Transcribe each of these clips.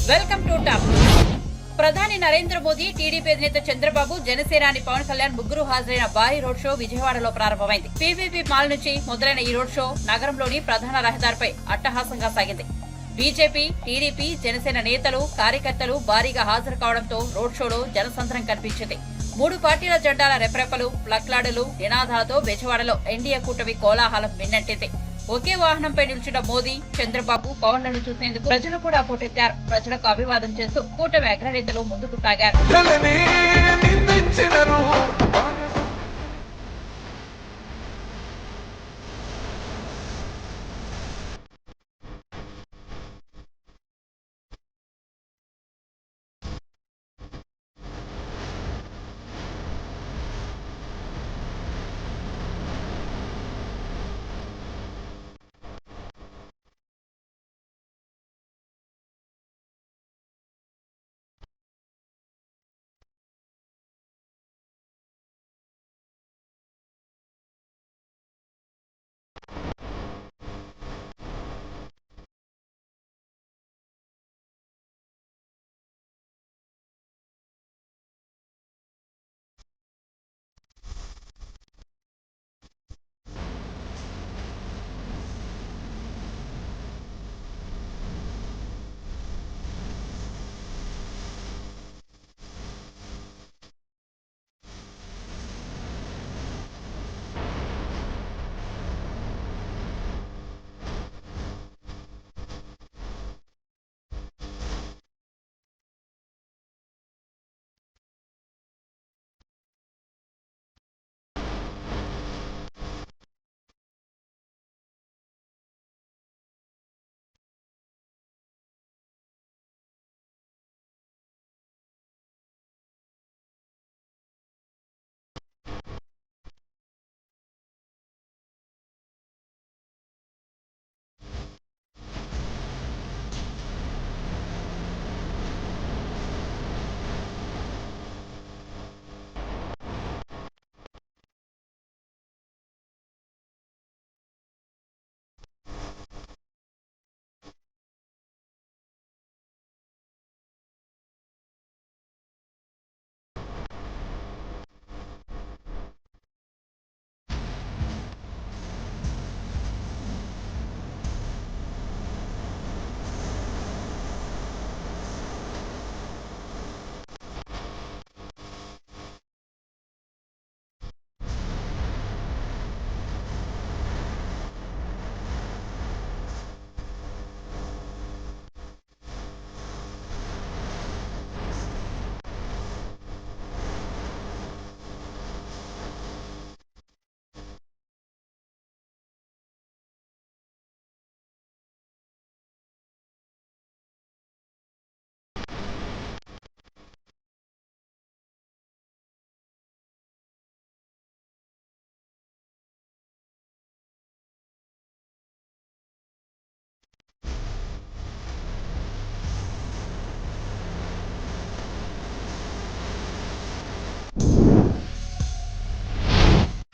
Welcome to top. ప్రధాని Narendra Modi, TDP అధినేత చంద్రబాబు, జనసేనాని పవన్ కళ్యాణ్ ముగ్గురు హాజరైన భారీ రోడ్ షో విజయవాడలో ప్రారంభమైంది. పీవీపీ మాల్ నుంచి మొదలైన ఈ రోడ్ షో నగరంలోని ప్రధాన రహదారిపై అట్టహాసంగా సాగింది. బీజేపీ, టీడీపీ, జనసేన నేతలు, కార్యకర్తలు భారీగా హాజరు కావడంతో రోడ్ షోలో జనసంద్రం కనిపించింది. మూడు పార్టీల జెండాల రెపరెపలు, ప్లక్లాడులు, నినాదాలతో విజయవాడలో ఎన్డీఏ కూటమి కోలాహలం మిన్నంటింది. ఒకే వాహనంపై నిల్చున్న మోదీ, చంద్రబాబు, పవన్లను చూసేందుకు ప్రజలు కూడా పోటెత్తారు. ప్రజలకు అభివాదం చేస్తూ కూటమి అగ్రనేతలు ముందుకు సాగారు.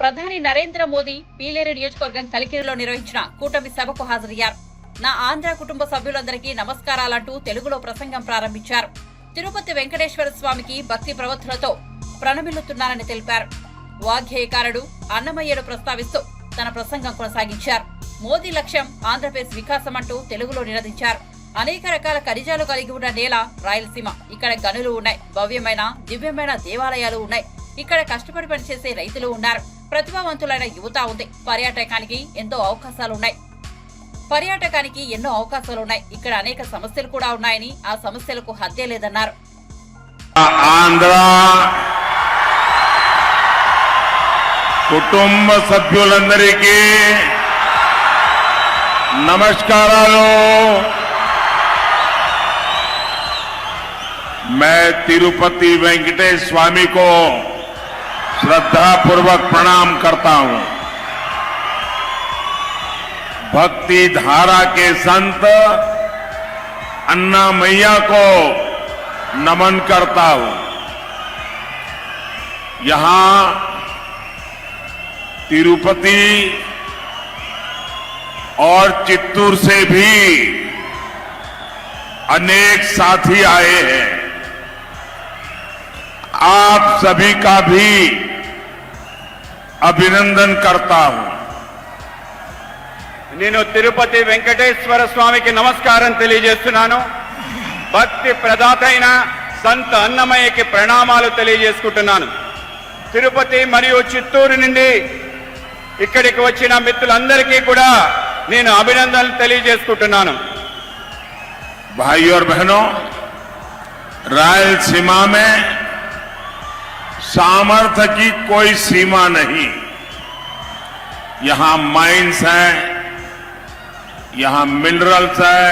ప్రధాని నరేంద్ర మోదీ పీలేరు నియోజకవర్గం కలికిరిలో నిర్వహించిన కూటమి సభకు హాజరయ్యారు. నా ఆంధ్ర కుటుంబ సభ్యులందరికీ నమస్కారాలంటూ తెలుగులో ప్రసంగం ప్రారంభించారు. తిరుపతి వెంకటేశ్వర స్వామికి భక్తి ప్రవృత్తులతో ప్రణమిల్లుతున్నారని తెలిపారు. వాగ్గేయకారుడు అన్నమయ్యను ప్రస్తావిస్తూ తన ప్రసంగం కొనసాగించారు. మోదీ లక్ష్యం ఆంధ్రప్రదేశ్ వికాసం అంటూ తెలుగులో నినదించారు. అనేక రకాల ఖనిజాలు కలిగి ఉన్న నేల రాయలసీమ. ఇక్కడ గనులు ఉన్నాయి, భవ్యమైన దివ్యమైన దేవాలయాలు ఉన్నాయి. ఇక్కడ కష్టపడి పనిచేసే రైతులు ఉన్నారు, ప్రతిభావంతులైన యువత ఉంది. పర్యాటకానికి ఎన్నో అవకాశాలు ఉన్నాయి. ఇక్కడ అనేక సమస్యలు కూడా ఉన్నాయని, ఆ సమస్యలకు హద్దే లేదన్నారు. ఆంధ్ర కుటుంబ సభ్యులందరికీ నమస్కారాలు. मैं तिरुपति वेंकटेश स्वामी को श्रद्धा पूर्वक प्रणाम करता हूं. भक्ति धारा के संत अन्नामैया को नमन करता हूं. यहां तिरुपति और चित्तूर से भी अनेक साथी आए हैं। आप सभी का भी अभिनंदन करता हूं। నేను తిరుపతి వెంకటేశ్వర స్వామికి నమస్కారం తెలియజేస్తున్నాను. భక్తి ప్రదాత అయిన సంత అన్నమయ్యకి ప్రణామాలు తెలియజేసుకుంటున్నాను. తిరుపతి మరియు చిత్తూరు నుండి ఇక్కడికి వచ్చిన మిత్రులందరికీ కూడా నేను అభినందనలు తెలియజేసుకుంటున్నాను. भाइयों और बहनों, रायलसीमा में सामर्थ्य की कोई सीमा नहीं। यहां माइंस हैं, यहां मिनरल्स है,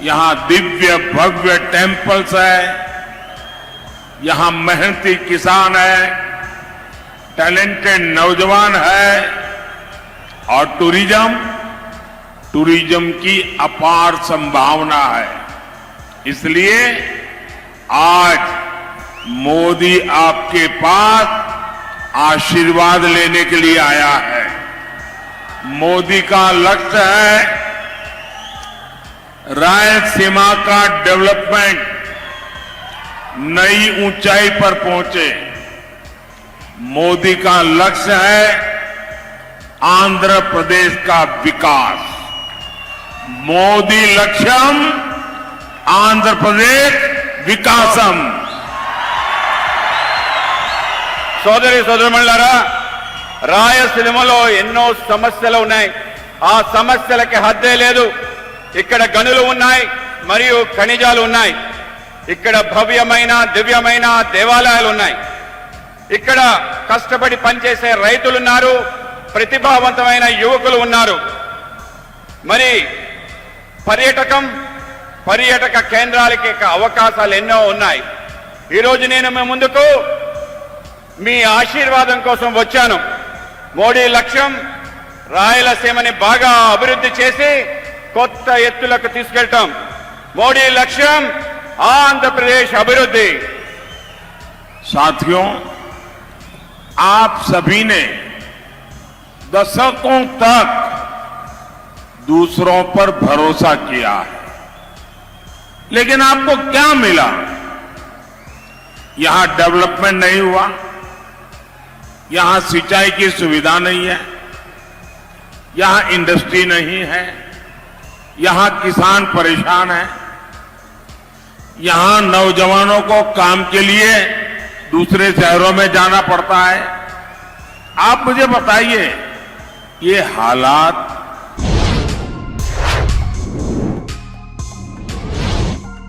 यहां दिव्य भव्य टेम्पल्स है, यहां मेहनती किसान है, टैलेंटेड नौजवान है और टूरिज्म की अपार संभावना है। इसलिए आज मोदी आपके पास आशीर्वाद लेने के लिए आया है। मोदी का लक्ष्य है रायलसीमा का डेवलपमेंट नई ऊंचाई पर पहुंचे। मोदी का लक्ष्य है आंध्र प्रदेश का विकास। मोदी लक्ष्यम आंध्र प्रदेश विकासम। సోదరి సోదరులారా, రాయలసీమలో ఎన్నో సమస్యలు ఉన్నాయి. ఆ సమస్యలకి హద్దే లేదు. ఇక్కడ గనులు ఉన్నాయి మరియు ఖనిజాలు ఉన్నాయి. ఇక్కడ భవ్యమైన దివ్యమైన దేవాలయాలు ఉన్నాయి. ఇక్కడ కష్టపడి పనిచేసే రైతులున్నారు, ప్రతిభావంతమైన యువకులు ఉన్నారు. మరి పర్యాటక కేంద్రాలకి అవకాశాలు ఎన్నో ఉన్నాయి. ఈరోజు నేను మీ ముందుకు మీ ఆశీర్వాదం కోసం వచ్చాను. మోడీ లక్ష్యం రాయలసీమని బాగా అభివృద్ధి చేసి కొత్త ఎత్తులకు తీసుకెళ్తాం. మోడీ లక్ష్యం ఆంధ్రప్రదేశ్ అభివృద్ధి. साथियों, आप सभी ने दशकों तक दूसरों पर भरोसा किया है, लेकिन आपको क्या मिला? यहां डेवलपमेंट नहीं हुआ, यहां सिंचाई की सुविधा नहीं है, यहां इंडस्ट्री नहीं है, यहां किसान परेशान है, यहां नौजवानों को काम के लिए दूसरे शहरों में जाना पड़ता है। आप मुझे बताइए, ये हालात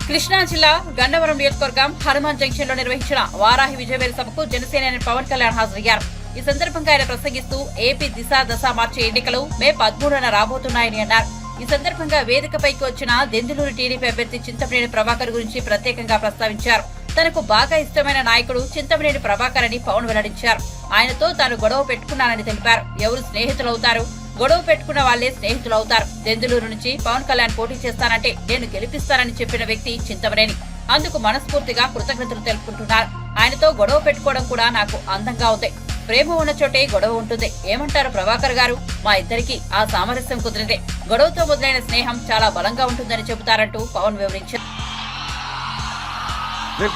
కృష్ణా జిల్లా గన్నవరం నియోజకవర్గం హనుమాన్ జంక్షన్ లో నిర్వహించిన వారాహి విజయవేలు సభకు జనసేన పవన్ కళ్యాణ్ హాజరయ్యారు. ఈ సందర్భంగా ఆయన ప్రసంగిస్తూ ఏపీ దశ మార్చే ఎన్నికలు మే 13న రాబోతున్నాయని అన్నారు. ఈ సందర్భంగా వేదికపైకి వచ్చిన దెందులూరు టీడీపీ అభ్యర్థి చింతమనేని ప్రభాకర్ గురించి ప్రత్యేకంగా ప్రస్తావించారు. తనకు బాగా ఇష్టమైన నాయకుడు చింతమనేని ప్రభాకర్ అని పవన్ వెల్లడించారు. ఆయనతో తాను గొడవ పెట్టుకున్నానని తెలిపారు. ఎవరు స్నేహితులవుతారు? గొడవ పెట్టుకున్న వాళ్లే స్నేహితులవుతారు. దెందులూరు నుంచి పవన్ కళ్యాణ్ పోటీ చేస్తానంటే నేను గెలిపిస్తానని చెప్పిన వ్యక్తి చింతమనేని. అందుకు మనస్ఫూర్తిగా కృతజ్ఞతలు తెలుపుకుంటున్నారు. ఆయనతో గొడవ పెట్టుకోవడం కూడా నాకు అందంగా ఉంది. ప్రేమ ఉన్న చోటే గొడవ ఉంటుంది. ఏమంటారు ప్రభాకర్ గారు? మా ఇద్దరికి ఆ సామరస్యం కుదిరిందే. గొడవతో మొదలైన స్నేహం చాలా బలంగా ఉంటుందని చెబుతారంటూ పవన్ వివరించారు.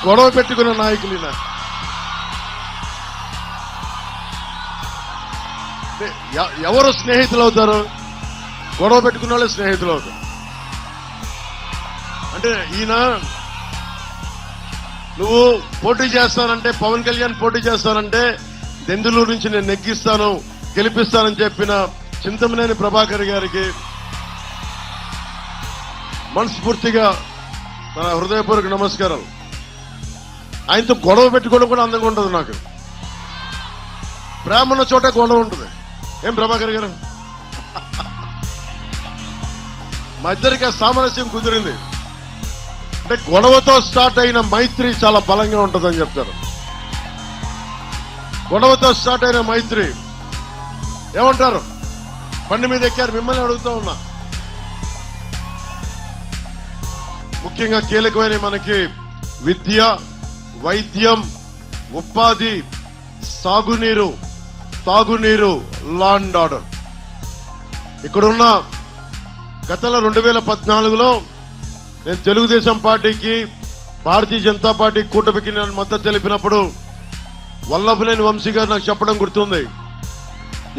గొడవ పెట్టుకున్న నాయకులు ఎవరు స్నేహితులు అవుతారు? గొడవ పెట్టుకున్న వాళ్ళే స్నేహితులు అవుతారు. అంటే ఈయన నువ్వు పోటీ చేస్తానంటే, పవన్ కళ్యాణ్ పోటీ చేస్తానంటే దెందులూరు నుంచి నేను నెగ్గిస్తాను, గెలిపిస్తానని చెప్పిన చింతమనేని ప్రభాకర్ గారికి మనస్ఫూర్తిగా నా హృదయపూర్వక నమస్కారం. ఆయనతో గొడవ పెట్టుకోవడం కూడా అందంగా ఉంటుంది. నాకు ప్రేమ ఉన్న చోట గొడవ ఉంటుంది. ఏం ప్రభాకర్ గారు? మా ఇద్దరికి సామరస్యం కుదిరింది. అంటే గొడవతో స్టార్ట్ అయిన మైత్రి చాలా బలంగా ఉంటుందని చెప్తారు. గొడవతో స్టార్ట్ అయిన మైత్రి ఏమంటారు? బండి మీద ఎక్కారు, మిమ్మల్ని అడుగుతూ ఉన్నా. ముఖ్యంగా కీలకమైన మనకి విద్య, వైద్యం, ఉపాధి, సాగునీరు, తాగునీరు, లా అండ్ ఆర్డర్. ఇక్కడున్న గతంలో 2014లో నేను తెలుగుదేశం పార్టీకి భారతీయ జనతా పార్టీ కూటమికి నేను మద్దతు తెలిపినప్పుడు వల్లభనేని వంశీ గారు నాకు చెప్పడం గుర్తుంది.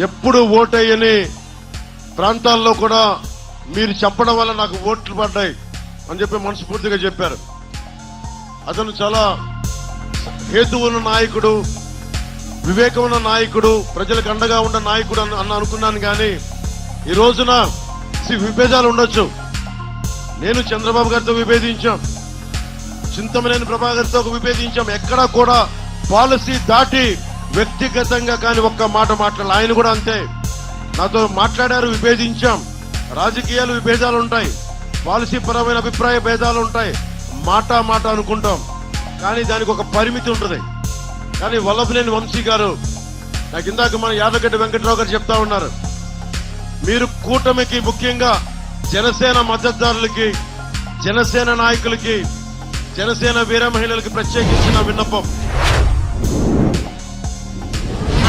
ఎప్పుడు ఓటేయని ప్రాంతాల్లో కూడా మీరు చెప్పడం వల్ల నాకు ఓట్లు పడ్డాయి అని చెప్పి మనస్ఫూర్తిగా చెప్పారు. అతను చాలా హేతు ఉన్న నాయకుడు, వివేకం ఉన్న నాయకుడు, ప్రజలకు అండగా ఉన్న నాయకుడు అని అనుకున్నాను. కానీ ఈ రోజున విభేదాలు ఉండొచ్చు. నేను చంద్రబాబు గారితో విభేదించాం, చింతమనేని ప్రభాకర్తో విభేదించాం. ఎక్కడా కూడా పాలసీ దాటి వ్యక్తిగతంగా కానీ ఒక్క మాట మాట్లాడాలి. ఆయన కూడా అంతే నాతో మాట్లాడారు, విభేదించాం. రాజకీయాలు విభేదాలు ఉంటాయి, పాలసీ పరమైన అభిప్రాయ భేదాలు ఉంటాయి, మాట అనుకుంటాం. కానీ దానికి ఒక పరిమితి ఉంటుంది. కానీ వల్లభనేని వంశీ గారు నాకు ఇందాక మన యాదగడ్డ వెంకటరావు గారు చెప్తా ఉన్నారు, మీరు కూటమికి ముఖ్యంగా జనసేన మద్దతుదారులకి, జనసేన నాయకులకి, జనసేన వీర మహిళలకి ప్రత్యేకించిన విన్నపం.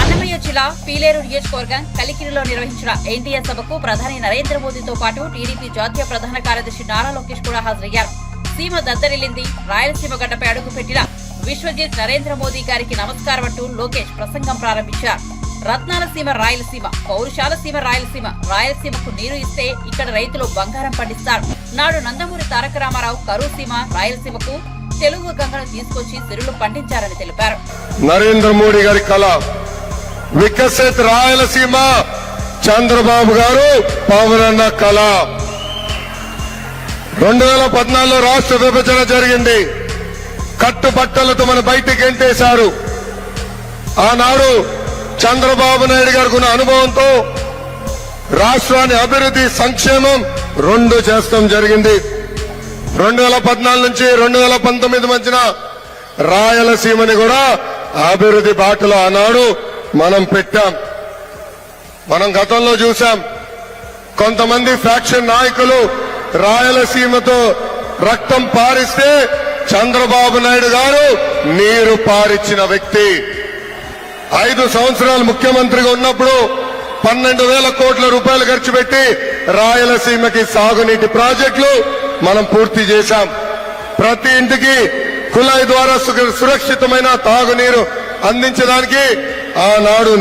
అన్నమయ్య జిల్లా పీలేరు నియోజకవర్గం కలికిరిలో నిర్వహించిన ఎన్డీఏ సభకు ప్రధాని నరేంద్ర మోదీతో పాటు టీడీపీ జాతీయ ప్రధాన కార్యదర్శి నారా లోకేష్ కూడా హాజరయ్యారు. సీమ దద్దరిల్లింది, రాయలసీమ గడ్డపై అడుగుపెట్టిన విశ్వజిత్ నరేంద్ర మోదీ గారికి నమస్కారం అంటూ లోకేష్ ప్రసంగం ప్రారంభించారు. రత్నాల సీమ రాయలసీమ, పౌరుషాల సీమ రాయలసీమ, రాయలసీమకు నీరు ఇస్తే ఇక్కడ రైతులు బంగారం పండిస్తారు. నాడు నందమూరి తారక రామారావు కరూరు సీమ రాయలసీమకు తెలుగు గంగను తీసుకొచ్చి సిరులు పండించారని తెలిపారు. నరేంద్ర మోడీ గారి కళ వికసిత్ రాయలసీమ, చంద్రబాబు గారు పవనన్న కళ. 2014లో రాష్ట్ర విభజన జరిగింది. కట్టుబట్టలతో మన బయటికి ఎంటేశారు. ఆనాడు చంద్రబాబు నాయుడు గారికి ఉన్న అనుభవంతో రాష్ట్రాన్ని అభివృద్ధి, సంక్షేమం రెండు చేస్తాం జరిగింది. 2014 నుంచి 2019 మధ్యన రాయలసీమని కూడా అభివృద్ధి బాటలో ఆనాడు మనం పెట్టాం. మనం గతంలో చూసాం, కొంతమంది ఫ్యాక్షన్ నాయకులు రాయలసీమతో రక్తం పారిస్తే చంద్రబాబు నాయుడు గారు నీరు పారిచ్చిన వ్యక్తి. 5 సంవత్సరాలు ముఖ్యమంత్రిగా ఉన్నప్పుడు 12,000 కోట్ల రూపాయలు ఖర్చు పెట్టి రాయలసీమకి సాగునీటి ప్రాజెక్టులు మనం పూర్తి చేశాం. ప్రతి ఇంటికి కుళాయి ద్వారా సురక్షితమైన తాగునీరు అందించడానికి ఆనాడు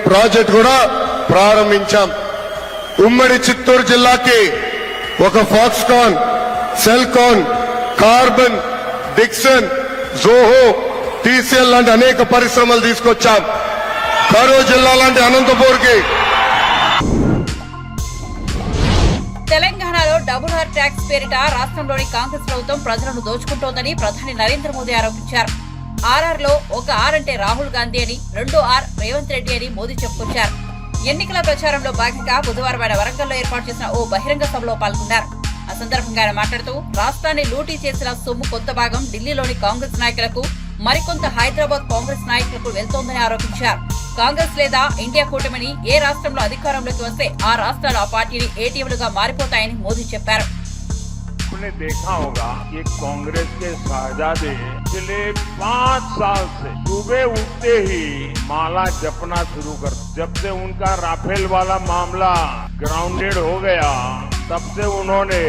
ప్రాజెక్ట్ కూడా ప్రారంభించాం. ఉమ్మడి చిత్తూరు జిల్లాకి ఒక Foxconn, Celkon, carbon, Dixon, Zoho, TCL లాంటి అనేక పరిశ్రమలు తీసుకొచ్చాం. కరూరు జిల్లా లాంటి అనంతపూర్కి. తెలంగాణలో డబుల్ ఆర్ ట్యాక్స్ పేరిట రాష్ట్రంలోని కాంగ్రెస్ ప్రభుత్వం ప్రజలను దోచుకుంటోందని ప్రధాని నరేంద్ర మోదీ ఆరోపించారు. ఆర్ఆర్లో ఒక ఆర్ అంటే రాహుల్ గాంధీ అని, 2 ఆర్ రేవంత్ రెడ్డి అని మోదీ చెప్పుకొచ్చారు. ఎన్నికల ప్రచారంలో భాగంగా బుధవారం ఆయన వరంగల్లో ఏర్పాటు చేసిన ఓ బహిరంగ సభలో పాల్గొన్నారు. ఆ సందర్భంగా ఆయన మాట్లాడుతూ రాష్ట్రాన్ని లూటీ చేసిన సొమ్ము కొంత భాగం ఢిల్లీలోని కాంగ్రెస్ నాయకులకు, మరికొంత హైదరాబాద్ కాంగ్రెస్ నాయకులకు వెళ్తోందని ఆరోపించారు. కాంగ్రెస్ లేదా ఇండియా కూటమిని ఏ రాష్ట్రంలో అధికారంలోకి వస్తే ఆ రాష్ట్రాలు ఆ పార్టీని ఏటీఎంలుగా మారిపోతాయని మోదీ చెప్పారు. आपने देखा होगा कि कांग्रेस के शहजादे पिछले 5 साल से सुबह उठते ही माला जपना शुरू कर, जब से उनका राफेल वाला मामला ग्राउंडेड हो गया तब से उन्होंने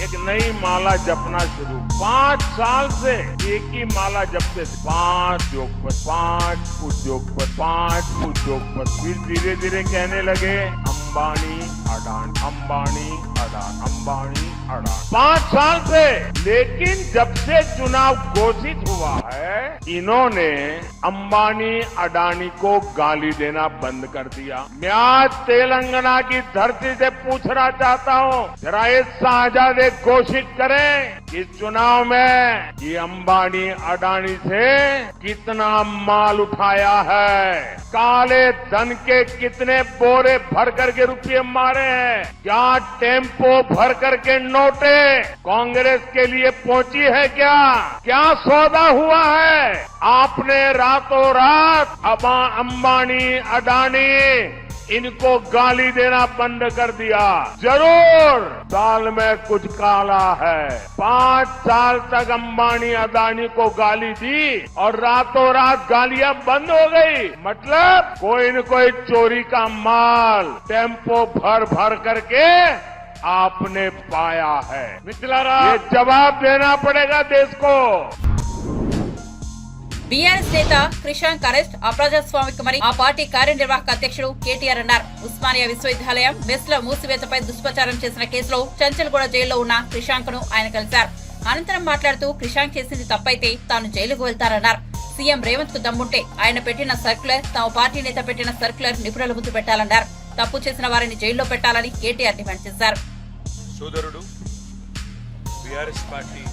एक नई माला जपना शुरू। 5 साल से एक ही माला जपते थे, 5 उद्योगपति, 5 उद्योगपति, 5 उद्योगपति। फिर धीरे धीरे कहने लगे अंबानी अडानी, अंबानी अडानी, अंबानी अडानी। 5 साल से। लेकिन जब से चुनाव घोषित हुआ है, इन्होंने अंबानी अडानी को गाली देना बंद कर दिया। मैं आज तेलंगाना की धरती से पूछना चाहता हूँ, जरा ये शाहजादे घोषित करें इस चुनाव में ये अंबानी अडानी से कितना माल उठाया है, काले धन के कितने बोरे भर करके रुपये मारे हैं, क्या टेम्पो भर करके नोटे कांग्रेस के लिए पहुंची है, क्या सौदा हुआ है। आपने रातों रात अंबानी अडानी इनको गाली देना बंद कर दिया। जरूर दाल में कुछ काला है। 5 साल तक अंबानी अडानी को गाली दी और रातों रात गालियां बंद हो गई। मतलब कोई न कोई चोरी का माल टेम्पो भर भर करके आपने पाया है मिथिलारा ये जवाब देना पड़ेगा देश को। బీఆర్ఎస్ నేత క్రిషాంక్ అరెస్ట్ అప్రజాస్వామికమని ఆ పార్టీ కార్యనిర్వాహక అధ్యక్షుడు కేటీఆర్ అన్నారు. ఉస్మానియా విశ్వవిద్యాలయం మెస్ల మూసివేతపై దుష్ప్రచారం చేసిన కేసులో చంచల్గూడ జైల్లో ఉన్న క్రిషాంక్ ను ఆయన కలిశారు. అనంతరం మాట్లాడుతూ క్రిషాంక్ చేసింది తప్పైతే తాను జైలుకు వెళ్తారన్నారు. సీఎం రేవంత్ కు దమ్ముంటే ఆయన పెట్టిన సర్క్యులర్ తమ పార్టీ నేత పెట్టిన సర్క్యులర్ నిపుణుల ముందు పెట్టాలన్నారు. తప్పు చేసిన వారిని జైల్లో పెట్టాలని కేటీఆర్ డిమాండ్ చేశారు. సోదరుడు BRS party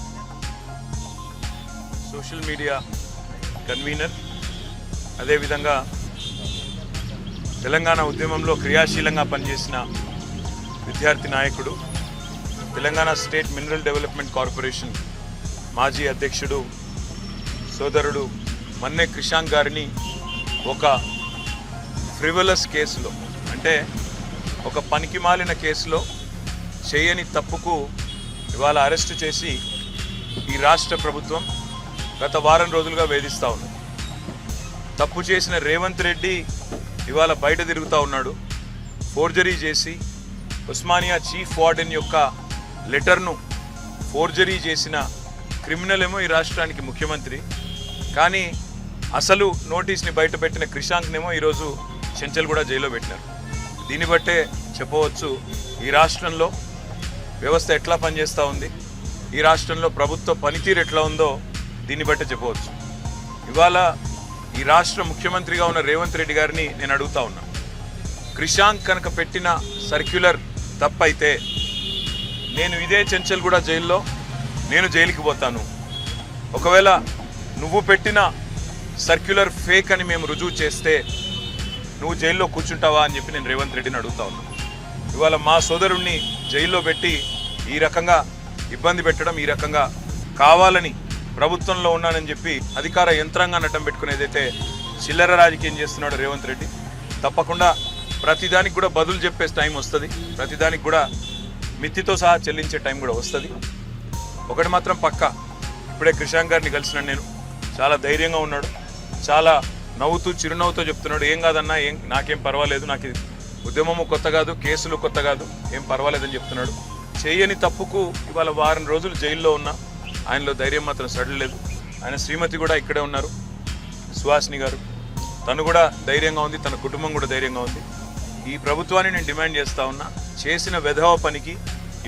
social media convener, అదేవిధంగా తెలంగాణ ఉద్యమంలో క్రియాశీలంగా పనిచేసిన విద్యార్థి నాయకుడు, Telangana state mineral development corporation మాజీ అధ్యక్షుడు సోదరుడు మన్నే క్రిషాంక్ గారిని ఒక ఫ్రివలస్ కేసులో, అంటే ఒక పనికిమాలిన కేసులో చేయని తప్పుకు ఇవాళ అరెస్టు చేసి ఈ రాష్ట్ర ప్రభుత్వం గత వారం రోజులుగా వేధిస్తూ ఉంది. తప్పు చేసిన రేవంత్ రెడ్డి ఇవాళ బయట తిరుగుతూ ఉన్నాడు. ఫోర్జరీ చేసి ఉస్మానియా చీఫ్ వార్డెన్ యొక్క లెటర్ను ఫోర్జరీ చేసిన క్రిమినల్ ఏమో ఈ రాష్ట్రానికి ముఖ్యమంత్రి, కానీ అసలు నోటీస్ని బయటపెట్టిన క్రిషాంక్నేమో ఈరోజు చెంచల్గూడ జైల్లో పెట్టినారు. దీన్ని బట్టే చెప్పవచ్చు ఈ రాష్ట్రంలో వ్యవస్థ ఎట్లా పనిచేస్తూ ఉంది, ఈ రాష్ట్రంలో ప్రభుత్వ పనితీరు ఎట్లా ఉందో దీన్ని బట్టే చెప్పవచ్చు. ఇవాళ ఈ రాష్ట్ర ముఖ్యమంత్రిగా ఉన్న రేవంత్ రెడ్డి గారిని నేను అడుగుతా ఉన్నా, క్రిషాంక్ కనుక పెట్టిన సర్క్యులర్ తప్పైతే నేను ఇదే చెంచల్గూడ జైల్లో నేను జైలుకి పోతాను. ఒకవేళ నువ్వు పెట్టిన సర్క్యులర్ ఫేక్ అని మేము రుజువు చేస్తే నువ్వు జైల్లో కూర్చుంటావా అని చెప్పి నేను రేవంత్ రెడ్డిని అడుగుతా ఉన్నా. ఇవాళ మా సోదరుణ్ణి జైల్లో పెట్టి ఈ రకంగా ఇబ్బంది పెట్టడం, ఈ రకంగా కావాలని ప్రభుత్వంలో ఉన్నానని చెప్పి అధికార యంత్రాంగాన్ని అడ్డం పెట్టుకునేదైతే చిల్లర రాజకీయం చేస్తున్నాడు రేవంత్ రెడ్డి. తప్పకుండా ప్రతిదానికి కూడా బదులు చెప్పే టైం వస్తుంది, ప్రతిదానికి కూడా మిత్తితో సహా చెల్లించే టైం కూడా వస్తుంది. ఒకటి మాత్రం పక్కా, ఇప్పుడే క్రిషాంక్ గారిని కలిసినాను నేను, చాలా ధైర్యంగా ఉన్నాడు, చాలా నవ్వుతూ చిరునవ్వుతో చెప్తున్నాడు, ఏం కాదన్నా, నాకేం పర్వాలేదు, నాకు ఉద్యమము కొత్త కాదు, కేసులు కొత్త కాదు, ఏం పర్వాలేదని చెప్తున్నాడు. చేయని తప్పుకు ఇవాళ వారం రోజులు జైల్లో ఉన్నా ఆయనలో ధైర్యం మాత్రం సడలేదు. ఆయన శ్రీమతి కూడా ఇక్కడే ఉన్నారు, సుహాసిని గారు, తను కూడా ధైర్యంగా ఉంది, తన కుటుంబం కూడా ధైర్యంగా ఉంది. ఈ ప్రభుత్వాన్ని నేను డిమాండ్ చేస్తా ఉన్నా, చేసిన వెధవ పనికి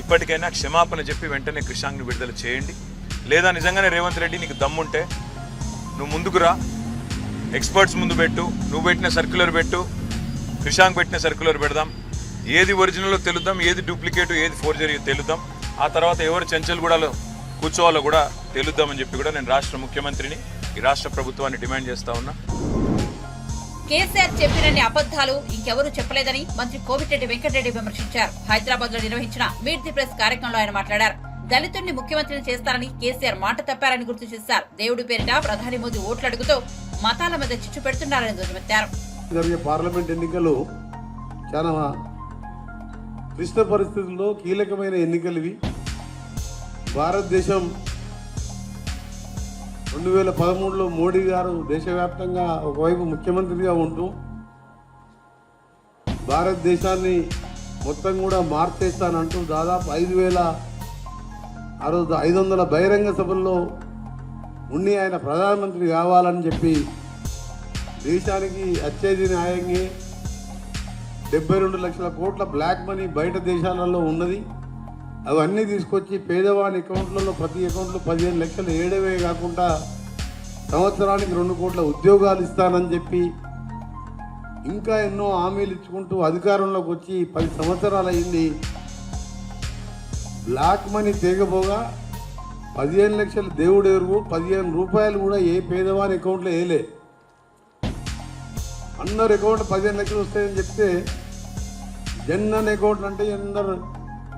ఇప్పటికైనా క్షమాపణ చెప్పి వెంటనే క్రిషాంక్ని విడుదల చేయండి. లేదా నిజంగానే రేవంత్ రెడ్డి నీకు దమ్ముంటే నువ్వు ముందుకు రా, ఎక్స్పర్ట్స్ ముందు పెట్టు, నువ్వు పెట్టిన సర్క్యులర్ పెట్టు, క్రిషాంక్ పెట్టిన సర్క్యులర్ పెడదాం, ఏది ఒరిజినల్లో తెలుద్దాం, ఏది డూప్లికేట్, ఏది ఫోర్జరీ తెలుద్దాం. ఆ తర్వాత ఎవరు చెంచల్గూడలో కూర్చోవాలో కూడా తెలుద్దామని చెప్పి కూడా నేను రాష్ట్ర ముఖ్యమంత్రిని, ఈ రాష్ట్ర ప్రభుత్వాన్ని డిమాండ్ చేస్తా ఉన్నా. కేసీఆర్ చెప్పినన్ని అబద్ధాలు ఇంకెవరూ చెప్పలేదని మంత్రి కోమటిరెడ్డి వెంకటరెడ్డి విమర్శించారు. హైదరాబాద్ లో నిర్వహించిన మీట్ ది ప్రెస్ కార్యక్రమంలో ఆయన మాట్లాడారు. దళితుడిని ముఖ్యమంత్రిని చేస్తారని కేసీఆర్ మాట తప్పారని గుర్తు చేశారు. దేవుడి పేరిట ప్రధాని మోదీ ఓట్లు అడుగుతూ మతాల మధ్య చిచ్చు పెడుతున్నారని ధ్వజమెత్తారు. జరిగే పార్లమెంట్ ఎన్నికలు చాలా క్లిష్ట పరిస్థితుల్లో కీలకమైన ఎన్నికలు ఇవి. భారతదేశం 2013లో మోడీ గారు దేశవ్యాప్తంగా ఒకవైపు ముఖ్యమంత్రిగా ఉంటూ భారతదేశాన్ని మొత్తం కూడా మార్చేస్తానంటూ దాదాపు 5,500 బహిరంగ సభల్లో ఉండి ఆయన ప్రధానమంత్రి కావాలని చెప్పి దేశానికి వచ్చేది న్యాయంగా 72 లక్షల కోట్ల బ్లాక్ మనీ బయట దేశాలలో ఉన్నది. అవన్నీ తీసుకొచ్చి పేదవాని అకౌంట్లలో ప్రతి అకౌంట్లో 15 లక్షలు ఏడవే కాకుండా సంవత్సరానికి 2 కోట్ల ఉద్యోగాలు ఇస్తానని చెప్పి ఇంకా ఎన్నో హామీలు ఇచ్చుకుంటూ అధికారంలోకి వచ్చి 10 సంవత్సరాలు అయింది. బ్లాక్ మనీ తీగపోగా 15 లక్షలు దేవుడు ఎరువు, 15 రూపాయలు కూడా ఏ పేదవాని అకౌంట్లో వేయలే. అందరు అకౌంట్ 15 లక్షలు వస్తాయని చెప్తే జన్ధన్ అకౌంట్ అంటే అందరు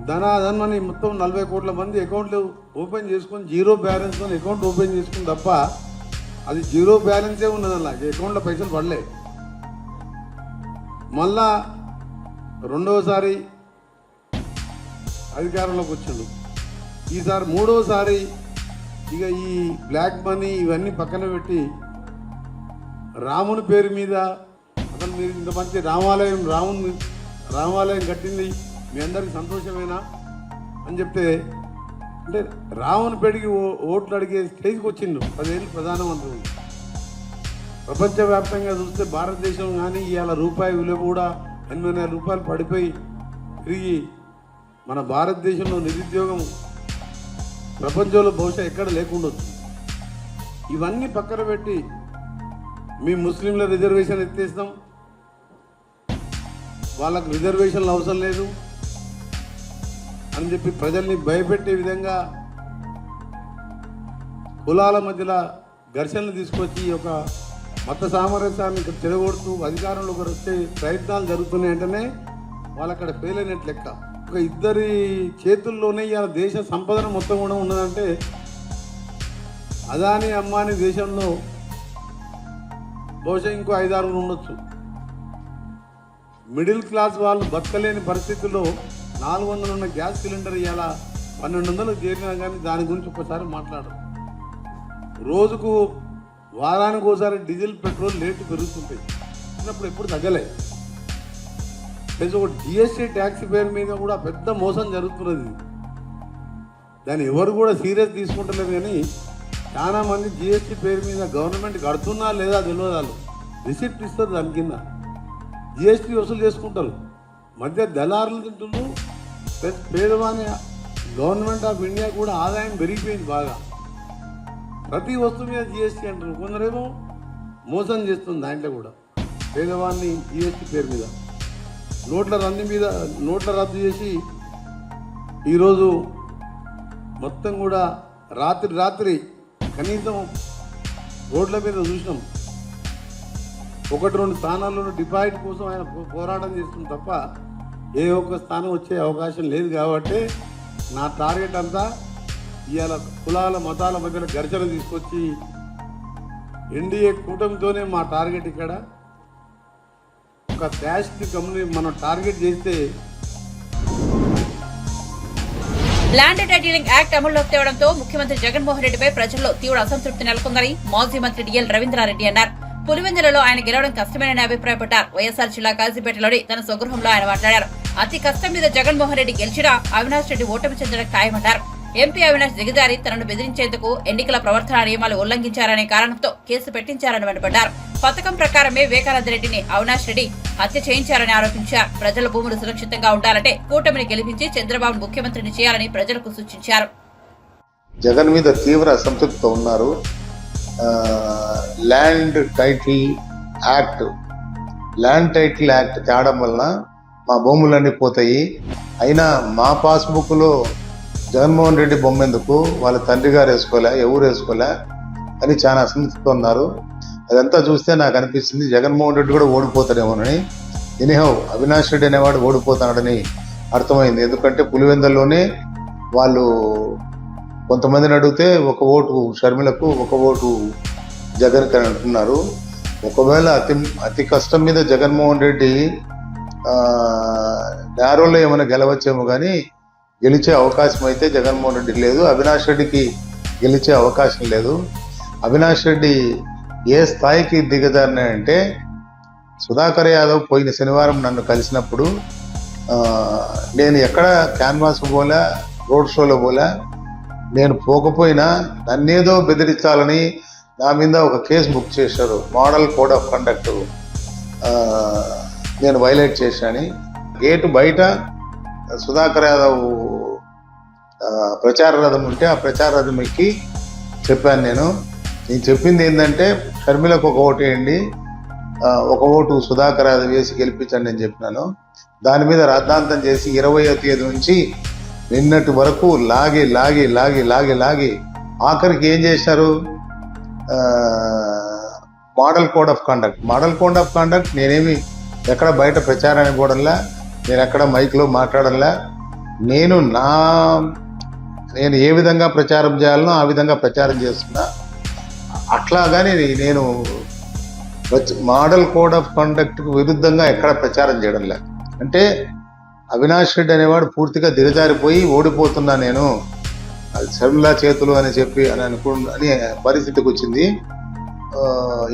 ధనాధనని మొత్తం 40 కోట్ల మంది అకౌంట్లు ఓపెన్ చేసుకొని జీరో బ్యాలెన్స్తో అకౌంట్ ఓపెన్ చేసుకుని తప్ప అది జీరో బ్యాలెన్సే ఉన్నది. అలా అకౌంట్లో పైసలు పడలే. మళ్ళా రెండవసారి అధికారంలోకి వచ్చిండు. ఈసారి మూడవసారి ఇక ఈ బ్లాక్ మనీ ఇవన్నీ పక్కన పెట్టి రాముని పేరు మీద అసలు మీరు ఇంత మంచి రామాలయం కట్టింది మీ అందరికి సంతోషమేనా అని చెప్తే, అంటే రావణపేటకి ఓట్లు అడిగే స్టేజ్కి వచ్చిండు. 10 ఏళ్ళు ప్రధానమంత్రి. ప్రపంచవ్యాప్తంగా చూస్తే భారతదేశం కానీ ఇవాళ రూపాయి విలువ కూడా 8,000 రూపాయలు పడిపోయి తిరిగి మన భారతదేశంలో నిరుద్యోగం ప్రపంచంలో బహుశా ఎక్కడ లేకుండొచ్చు. ఇవన్నీ పక్కన పెట్టి మీ ముస్లింల రిజర్వేషన్ ఎత్తేస్తాం, వాళ్ళకు రిజర్వేషన్లు అవసరం లేదు అని చెప్పి ప్రజల్ని భయపెట్టే విధంగా కులాల మధ్యలో ఘర్షణలు తీసుకొచ్చి ఒక మత సామరస్యాన్ని ఇక్కడ చెడగొడుతూ అధికారంలోకి వచ్చే ప్రయత్నాలు జరుగుతున్నాయంటేనే వాళ్ళు అక్కడ ఫెయిల్ అయినట్టు లెక్క. ఒక ఇద్దరి చేతుల్లోనే ఇవాళ దేశ సంపదన మొత్తం కూడా ఉన్నదంటే అదాని అంబానీ దేశంలో బహుశా ఇంకో 5-6 ఉండొచ్చు. మిడిల్ క్లాస్ వాళ్ళు బతకలేని పరిస్థితుల్లో 400 ఉన్న గ్యాస్ సిలిండర్ ఇవాళ 1200 చేరినా కానీ దాని గురించి ఒక్కసారి మాట్లాడరు. రోజుకు వారానికి ఒకసారి డీజిల్ పెట్రోల్ రేట్లు పెరుగుతుంటాయి, చిన్నప్పుడు ఎప్పుడు తగ్గలే. ప్లస్ ఒక జిఎస్టీ ట్యాక్స్ పేరు మీద కూడా పెద్ద మోసం జరుగుతున్నది. దాన్ని ఎవరు కూడా సీరియస్ తీసుకుంటలేరు. కానీ చాలా మంది జిఎస్టీ పేరు మీద గవర్నమెంట్ కడుతున్నా లేదా తెలియదు, వాళ్ళు రిసిప్ట్ ఇస్తారు, దాని కింద జిఎస్టీ వసూలు చేసుకుంటారు. మధ్య దళారులు తింటున్నారు. ప్లస్ పేదవాని గవర్నమెంట్ ఆఫ్ ఇండియా కూడా ఆదాయం పెరిగిపోయింది బాగా. ప్రతి వస్తువు మీద జిఎస్టీ అంటారు. కొందరేమో మోసం చేస్తుంది దాంట్లో కూడా పేదవాన్ని జిఎస్టీ పేరు మీద. నోట్ల రద్దు చేసి ఈరోజు మొత్తం కూడా రాత్రి కనీసం రోడ్ల మీద చూసినాం 1-2 స్థానాల్లో డిపాజిట్ కోసం ఆయన పోరాటం చేస్తుంది తప్ప ఏ ఒక్క స్థానం వచ్చే అవకాశం లేదు. కాబట్టి నా టార్గెట్ అంతా ఇవాళ కులాల మతాల మధ్యన ఘర్షణ తీసుకొచ్చి ఎన్డీఏ కూటమితోనే మా టార్గెట్. ఇక్కడ ఒక క్యాస్ట్ కమ్యూనిటీ మనం టార్గెట్ చేస్తే ల్యాండ్ టైటిలింగ్ యాక్ట్ అమల్లోకి తేవడంతో ముఖ్యమంత్రి జగన్మోహన్ రెడ్డిపై ప్రజల్లో తీవ్ర అసంతృప్తి నెలకొందని మాజీ మంత్రి డిఎల్ రవీంద్రారెడ్డి అన్నారు. పులివెందులలో ఆయన గెలవడం కష్టమేనని అభిప్రాయపడ్డారు. వైఎస్ఆర్ జిల్లా కాజీపేటలోని తన స్వగృహంలో ఆయన మాట్లాడారు. అతి కష్టం మీద జగన్మోహన్ రెడ్డి గెలిచినా అవినాష్ రెడ్డి ఓటమి చెందడం ఖాయమన్నారు. ఎంపీ అవినాష్ దిగజారి తనను బెదిరించేందుకు ఎన్నికల ప్రవర్తన నియమాలు ఉల్లంఘించారనే కారణంతో కేసు పెట్టించారని మండిపడ్డారు. పథకం ప్రకారమే వివేకానంద రెడ్డిని అవినాష్ రెడ్డి హత్య చేయించారని ఆరోపించారు. ప్రజల భూములు సురక్షితంగా ఉండాలంటే కూటమిని గెలిపించి చంద్రబాబు ముఖ్యమంత్రిని చేయాలని ప్రజలకు సూచించారు. జగన్ మీద తీవ్ర అసంతృప్తితో ఉన్నారు. ల్యాండ్ టైటిల్ యాక్ట్ తేవడం వలన మా భూములన్నీ పోతాయి. అయినా మా పాస్బుక్లో జగన్మోహన్ రెడ్డి బొమ్మ ఎందుకు, వాళ్ళ తండ్రి గారు వేసుకోలే, ఎవరు వేసుకోలే అని చాలా అసంతృప్తితో ఉన్నారు. అదంతా చూస్తే నాకు అనిపిస్తుంది జగన్మోహన్ రెడ్డి కూడా ఓడిపోతాడేమోనని. ఎనీహౌ అవినాష్ రెడ్డి అనేవాడు ఓడిపోతాడని అర్థమైంది. ఎందుకంటే పులివెందుల్లోనే వాళ్ళు కొంతమందిని అడిగితే 1 ఓటు షర్మిలకు, 1 ఓటు జగన్కి అని అంటున్నారు. ఒకవేళ అతి కష్టం మీద జగన్మోహన్ రెడ్డి నేరోలో ఏమైనా గెలవచ్చేమో కానీ గెలిచే అవకాశం అయితే జగన్మోహన్ రెడ్డి లేదు. అవినాష్ రెడ్డికి గెలిచే అవకాశం లేదు. అవినాష్ రెడ్డి ఏ స్థాయికి దిగజారినాయంటే, సుధాకర్ యాదవ్ పోయిన శనివారం నన్ను కలిసినప్పుడు నేను ఎక్కడ క్యాన్వాస్ పోలే, రోడ్ షోలో పోలే, నేను పోకపోయినా నన్నేదో బెదిరించాలని నా మీద ఒక కేసు బుక్ చేశారు. మోడల్ కోడ్ ఆఫ్ కండక్ట్ నేను వైలేట్ చేశాను. గేటు బయట సుధాకర్ యాదవ్ ప్రచార రథం ఉంటే ఆ ప్రచార రథం ఎక్కి చెప్పాను. నేను చెప్పింది ఏంటంటే షర్మిలకు 1 ఓటు వేయండి, 1 ఓటు సుధాకర్ యాదవ్ వేసి గెలిపించండి అని చెప్పినాను. దాని మీద రాద్ధాంతం చేసి 20వ తేదీ నుంచి నిన్నటి వరకు లాగి ఆఖరికి ఏం చేశారు, మోడల్ కోడ్ ఆఫ్ కండక్ట్ నేనేమి ఎక్కడ బయట ప్రచారానికి పోవడంలా, నేను ఎక్కడ మైక్లో మాట్లాడడంలా, నేను ఏ విధంగా ప్రచారం చేయాలనో ఆ విధంగా ప్రచారం చేస్తున్నా. అట్లాగానే నేను మోడల్ కోడ్ ఆఫ్ కండక్ట్కు విరుద్ధంగా ఎక్కడ ప్రచారం చేయడంలే. అంటే అవినాష్ రెడ్డి అనేవాడు పూర్తిగా దిగజారిపోయి ఓడిపోతున్నా నేను, అది శర్మిలా చేతులు అని చెప్పి అని పరిస్థితికి వచ్చింది.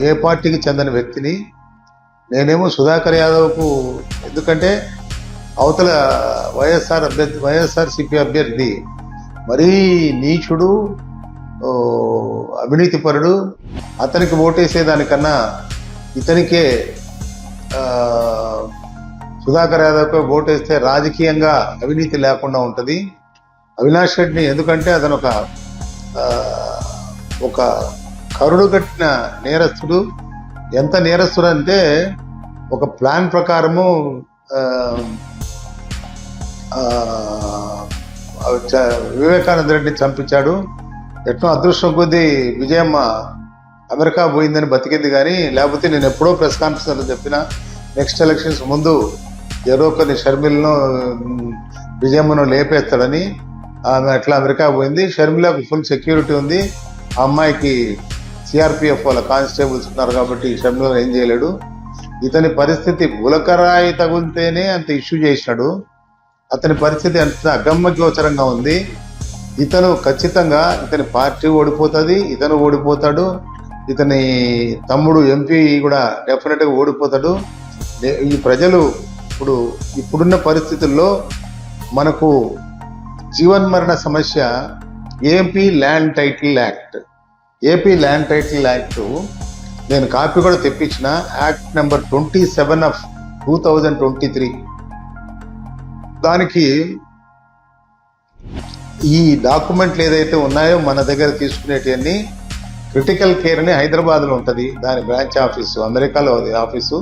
ఏ పార్టీకి చెందిన వ్యక్తిని నేనేమో సుధాకర్ యాదవ్కు, ఎందుకంటే అవతల వైఎస్ఆర్సీపీ అభ్యర్థి మరీ నీచుడు, అవినీతిపరుడు, అతనికి ఓటేసేదానికన్నా ఇతనికే సుధాకర్ యాదవ్కి ఓటేస్తే రాజకీయంగా అవినీతి లేకుండా ఉంటుంది. అవినాష్ రెడ్డిని ఎందుకంటే అతను ఒక కరుడు కట్టిన నేరస్తుడు. ఎంత నేరస్తుడు అంటే ఒక ప్లాన్ ప్రకారము వివేకానంద రెడ్డిని చంపించాడు. ఎట్నో అదృష్టం కొద్దీ విజయమ్మ అమెరికా పోయిందని బతికింది, కానీ లేకపోతే నేను ఎప్పుడో ప్రెస్ కాన్ఫరెన్స్లో చెప్పిన నెక్స్ట్ ఎలక్షన్స్ ముందు ఎవరో కొన్ని షర్మిలను విజయమ్మను లేపేస్తాడని. ఆమె అట్లా అమెరికా పోయింది. షర్మిలకు ఫుల్ సెక్యూరిటీ ఉంది. ఆ అమ్మాయికి సిఆర్పిఎఫ్ వాళ్ళ కానిస్టేబుల్స్ ఉన్నారు కాబట్టి షర్మిలను ఏం చేయలేడు. ఇతని పరిస్థితి గులకరాయి తగులితేనే అంత ఇష్యూ చేసినాడు. అతని పరిస్థితి అంత అగమ్యగోచరంగా ఉంది. ఇతను ఖచ్చితంగా ఇతని పార్టీ ఓడిపోతుంది, ఇతను ఓడిపోతాడు, ఇతని తమ్ముడు ఎంపీ కూడా డెఫినెట్గా ఓడిపోతాడు. ఈ ప్రజలు ఇప్పుడున్న పరిస్థితుల్లో మనకు జీవన్మరణ సమస్య AP land title act. AP land title act నేను కాపీ కూడా తెప్పించిన. Act number 27 of 2023. దానికి ఈ డాక్యుమెంట్లు ఏదైతే ఉన్నాయో మన దగ్గర తీసుకునేటివన్నీ క్రిటికల్ కేర్ అని హైదరాబాద్లో ఉంటుంది. దాని బ్రాంచ్ ఆఫీసు, అమెరికాలో ఆఫీసు.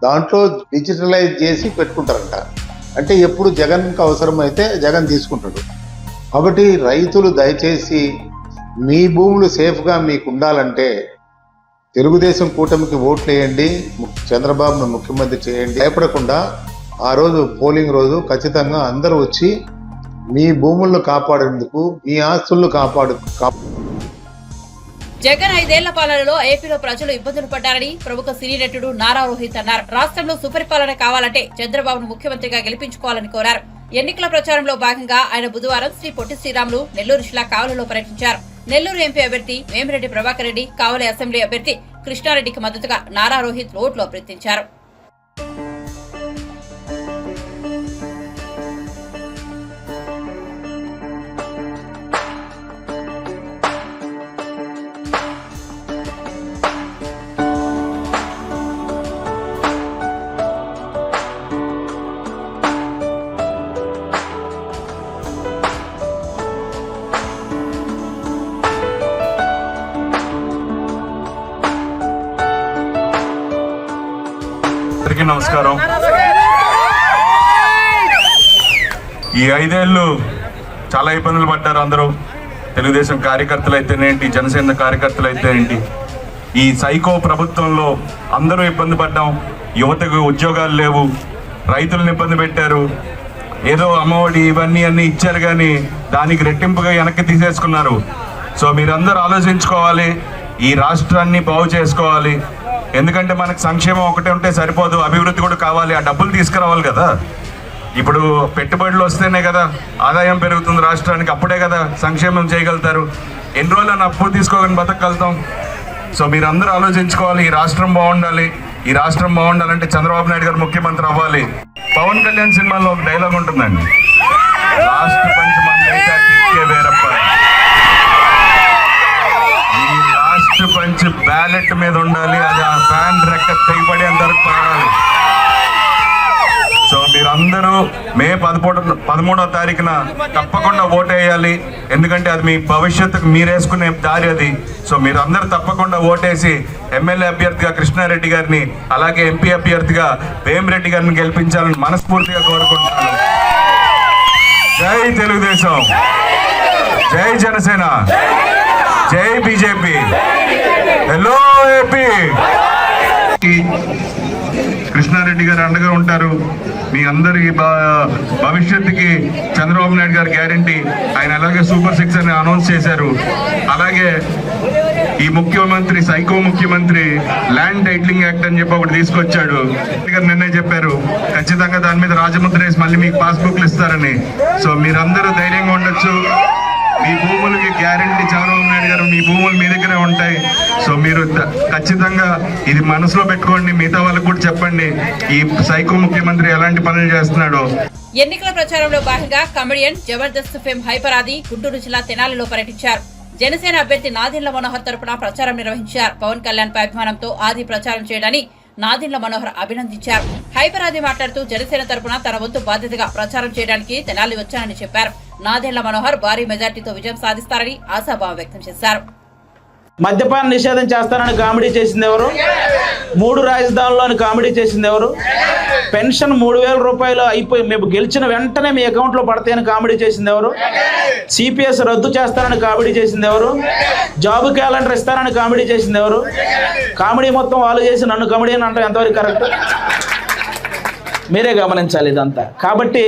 దాంట్లో డిజిటలైజ్ చేసి పెట్టుకుంటారంట. అంటే ఎప్పుడు జగన్కి అవసరమైతే జగన్ తీసుకుంటాడు. కాబట్టి రైతులు దయచేసి మీ భూములు సేఫ్గా మీకు ఉండాలంటే తెలుగుదేశం కూటమికి ఓట్లు వేయండి, చంద్రబాబును ముఖ్యమంత్రి చేయండి. భయపడకుండా ఆ రోజు పోలింగ్ రోజు ఖచ్చితంగా అందరూ వచ్చి మీ భూములను కాపాడేందుకు, మీ ఆస్తులను జగన్ 5 ఏళ్ల పాలనలో ఏపీలో ప్రజలు ఇబ్బందులు పడ్డారని ప్రముఖ సినీ నటుడు నారా రోహిత్ అన్నారు. రాష్ట్రంలో సుపరిపాలన కావాలంటే చంద్రబాబును ముఖ్యమంత్రిగా గెలిపించుకోవాలని కోరారు. ఎన్నికల ప్రచారంలో భాగంగా ఆయన బుధవారం శ్రీ పొట్టి శ్రీరాములు నెల్లూరు జిల్లా కావలిలో పర్యటించారు. నెల్లూరు ఎంపీ అభ్యర్థి వేమిరెడ్డి ప్రభాకర్ రెడ్డి, కావలి అసెంబ్లీ అభ్యర్థి కృష్ణారెడ్డికి మద్దతుగా నారా రోహిత్ రోడ్లు అభ్యర్థించారు. నమస్కారం. ఈ 5 ఏళ్ళు చాలా ఇబ్బందులు పడ్డారు అందరూ. తెలుగుదేశం కార్యకర్తలు అయితేనేంటి, జనసేన కార్యకర్తలు అయితేనేంటి, ఈ సైకో ప్రభుత్వంలో అందరూ ఇబ్బంది పడ్డాం. యువతకు ఉద్యోగాలు లేవు, రైతులను ఇబ్బంది పెట్టారు. ఏదో అమ్మఒడి ఇవన్నీ అన్నీ ఇచ్చారు, కానీ దానికి రెట్టింపుగా వెనక్కి తీసేసుకున్నారు. సో మీరందరూ ఆలోచించుకోవాలి, ఈ రాష్ట్రాన్ని బాగు చేసుకోవాలి. ఎందుకంటే మనకు సంక్షేమం ఒకటే ఉంటే సరిపోదు, అభివృద్ధి కూడా కావాలి. ఆ డబ్బులు తీసుకురావాలి కదా. ఇప్పుడు పెట్టుబడులు వస్తేనే కదా ఆదాయం పెరుగుతుంది రాష్ట్రానికి, అప్పుడే కదా సంక్షేమం చేయగలుగుతారు. ఎన్ని రోజులు అప్పు తీసుకోగానే బతకగలుగుతాం. సో మీరందరూ ఆలోచించుకోవాలి, ఈ రాష్ట్రం బాగుండాలి. ఈ రాష్ట్రం బాగుండాలంటే చంద్రబాబు నాయుడు గారు ముఖ్యమంత్రి అవ్వాలి. పవన్ కళ్యాణ్ సినిమాలో ఒక డైలాగ్ ఉంటుందండి, లాస్ట్ పంచ్ మంది అయితే వేరప్ప. పంచ్ బ్యాలెట్ మీద ఉండాలి, అది ఆ ఫ్యాన్ రెక్క తెగిపడి అందరికి పాడాలి. సో మీరందరూ మే 13వ తారీఖున తప్పకుండా ఓటేయాలి. ఎందుకంటే అది మీ భవిష్యత్తుకు మీరేసుకునే దారి అది. సో మీరందరూ తప్పకుండా ఓటేసి ఎమ్మెల్యే అభ్యర్థిగా కృష్ణారెడ్డి గారిని, అలాగే ఎంపీ అభ్యర్థిగా వేమిరెడ్డి గారిని గెలిపించాలని మనస్ఫూర్తిగా కోరుకుంటున్నాను. జై తెలుగుదేశం, జై జనసేన, జై బీజేపీ, హలో ఏపీ. కృష్ణారెడ్డి గారు అండగా ఉంటారు. మీ అందరి భవిష్యత్తుకి చంద్రబాబు నాయుడు గారు గ్యారంటీ. ఆయన అలాగే సూపర్ 6 అని అనౌన్స్ చేశారు. అలాగే ఈ ముఖ్యమంత్రి, సైకో ముఖ్యమంత్రి ల్యాండ్ టైటిలింగ్ యాక్ట్ అని చెప్పి ఒకటి తీసుకొచ్చాడు. నిన్నే చెప్పారు ఖచ్చితంగా దాని మీద రాజముద్ర వేసి మళ్ళీ మీకు పాస్బుక్లు ఇస్తారని. సో మీరందరూ ధైర్యంగా ఉండొచ్చు. మీ భూములకి గ్యారంటీ చంద్రబాబు నాయుడు గారు, మీ భూములు మీ దగ్గరే ఉంటాయి. సో మీరు ఖచ్చితంగా ఇది మనసులో పెట్టుకోండి. మిగతా వాళ్ళకు కూడా చెప్పండి ఈ సైకో ముఖ్యమంత్రి ఎలాంటి పనులు చేస్తున్నాడో. ఎన్నికల ప్రచారంలో భాగంగా కమెడియన్ జబర్దస్త్ ఫేమ్ హైపరాది గుంటూరు జిల్లా తెనాలిలో పర్యటించారు. జనసేన అభ్యర్థి నాదెండ్ల మనోహర్ తరపున ప్రచారం నిర్వహించారు. పవన్ కళ్యాణ్ పై అభిమానంతో ఆది ప్రచారం చేయడాన్ని నాదెండ్ల మనోహర్ అభినందించారు. హైపరాది మాట్లాడుతూ జనసేన తరపున తన వంతు బాధ్యతగా ప్రచారం చేయడానికి తెనాలి వచ్చానని చెప్పారు. నాదెండ్ల మనోహర్ భారీ మెజార్టీతో విజయం సాధిస్తారని ఆశాభావం వ్యక్తం చేశారు. మద్యపాన నిషేధం చేస్తానని కామెడీ చేసింది ఎవరు? 3 రాజధానుల్లోని కామెడీ చేసింది ఎవరు? పెన్షన్ 3,000 రూపాయలు అయిపోయి మేము గెలిచిన వెంటనే మీ అకౌంట్లో పడతాయని కామెడీ చేసింది ఎవరు? సిపిఎస్ రద్దు చేస్తానని కామెడీ చేసింది ఎవరు? జాబ్ క్యాలెండర్ ఇస్తానని కామెడీ చేసింది ఎవరు? కామెడీ మొత్తం వాళ్ళు చేసి నన్ను కామెడీ అని అంటే ఎంతవరకు కరెక్ట్? మీరే గమనించాలి ఇదంతా. కాబట్టి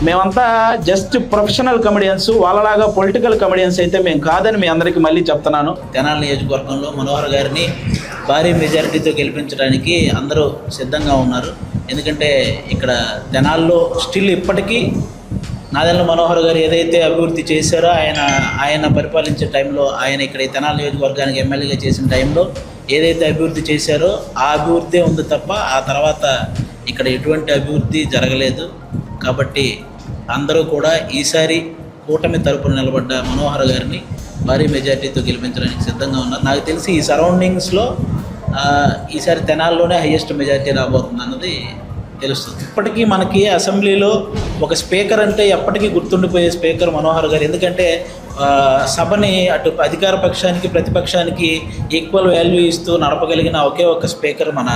మేమంతా జస్ట్ ప్రొఫెషనల్ కమెడియన్స్, వాళ్ళలాగా పొలిటికల్ కమెడియన్స్ అయితే మేము కాదని మీ అందరికీ మళ్ళీ చెప్తున్నాను. తెనాలి నియోజకవర్గంలో మనోహర్ గారిని భారీ మెజారిటీతో గెలిపించడానికి అందరూ సిద్ధంగా ఉన్నారు. ఎందుకంటే ఇక్కడ తెనాల్లో స్టిల్ ఇప్పటికీ నాదెండ్ల మనోహర్ గారు ఏదైతే అభివృద్ధి చేశారో ఆయన పరిపాలించే టైంలో, ఆయన ఇక్కడ ఈ తెనాలి నియోజకవర్గానికి ఎమ్మెల్యేగా చేసిన టైంలో ఏదైతే అభివృద్ధి చేశారో ఆ అభివృద్ధి ఉంది తప్ప ఆ తర్వాత ఇక్కడ ఎటువంటి అభివృద్ధి జరగలేదు. కాబట్టి అందరూ కూడా ఈసారి కూటమి తరపున నిలబడ్డ మనోహర్ గారిని భారీ మెజార్టీతో గెలిపించడానికి సిద్ధంగా ఉన్నారు. నాకు తెలిసి ఈ సరౌండింగ్స్లో ఈసారి తెనాల్లోనే హైయెస్ట్ మెజార్టీ రాబోతుంది అన్నది తెలుస్తుంది. ఇప్పటికీ మనకి అసెంబ్లీలో ఒక స్పీకర్ అంటే ఎప్పటికీ గుర్తుండిపోయే స్పీకర్ మనోహర్ గారు. ఎందుకంటే సభని అటు అధికార పక్షానికి ప్రతిపక్షానికి ఈక్వల్ వాల్యూ ఇస్తూ నడపగలిగిన ఒకే ఒక స్పీకర్ మన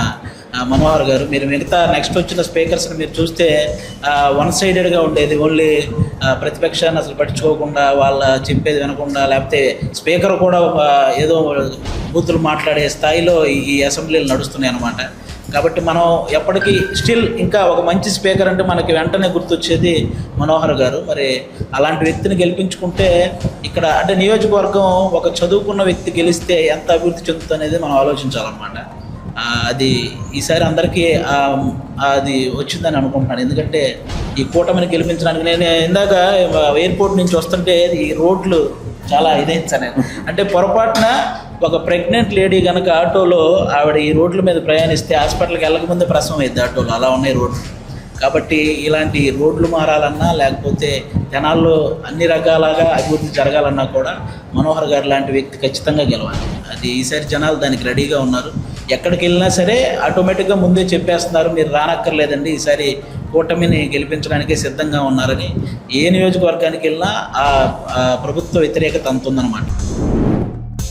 మనోహర్ గారు. మీరు మిగతా నెక్స్ట్ వచ్చిన స్పీకర్స్ని మీరు చూస్తే వన్ సైడెడ్గా ఉండేది. ఓన్లీ ప్రతిపక్షాన్ని అసలు పట్టించుకోకుండా, వాళ్ళ చెప్పేది వినకుండా, లేకపోతే స్పీకర్ కూడా ఏదో బూతులు మాట్లాడే స్థాయిలో ఈ అసెంబ్లీలు నడుస్తున్నాయి అన్నమాట. కాబట్టి మనం ఎప్పటికీ స్టిల్ ఇంకా ఒక మంచి స్పీకర్ అంటే మనకి వెంటనే గుర్తొచ్చేది మనోహర్ గారు. మరి అలాంటి వ్యక్తిని గెలిపించుకుంటే ఇక్కడ అంటే నియోజకవర్గం ఒక చదువుకున్న వ్యక్తి గెలిస్తే ఎంత అభివృద్ధి చెందుతుంది అనేది మనం ఆలోచించాలన్నమాట. అది ఈసారి అందరికీ అది వచ్చిందని అనుకుంటున్నాను. ఎందుకంటే ఈ కూటమిని గెలిపించడానికి నేను ఇందాక ఎయిర్పోర్ట్ నుంచి వస్తుంటే ఈ రోడ్లు చాలా ఇదైంది. అంటే పొరపాటున ఒక ప్రెగ్నెంట్ లేడీ కనుక ఆటోలో ఆవిడ ఈ రోడ్ల మీద ప్రయాణిస్తే హాస్పిటల్కి వెళ్ళకముందే ప్రసవం అయింది ఆటోలో, అలా ఉన్నాయి రోడ్లు. కాబట్టి ఇలాంటి రోడ్లు మారాలన్నా లేకపోతే జనాల్లో అన్ని రకాలుగా అభివృద్ధి జరగాలన్నా కూడా మనోహర్ గారు లాంటి వ్యక్తి ఖచ్చితంగా గెలవాలి. అది ఈసారి జనాలు దానికి రెడీగా ఉన్నారు. ఎక్కడికి వెళ్ళినా సరే ఆటోమేటిక్గా ముందే చెప్పేస్తున్నారు, మీరు రానక్కర్లేదండి, ఈసారి కూటమిని గెలిపించడానికే సిద్ధంగా ఉన్నారని. ఏ నియోజకవర్గానికి వెళ్ళినా ఆ ప్రభుత్వ వ్యతిరేకత అంతుందన్నమాట.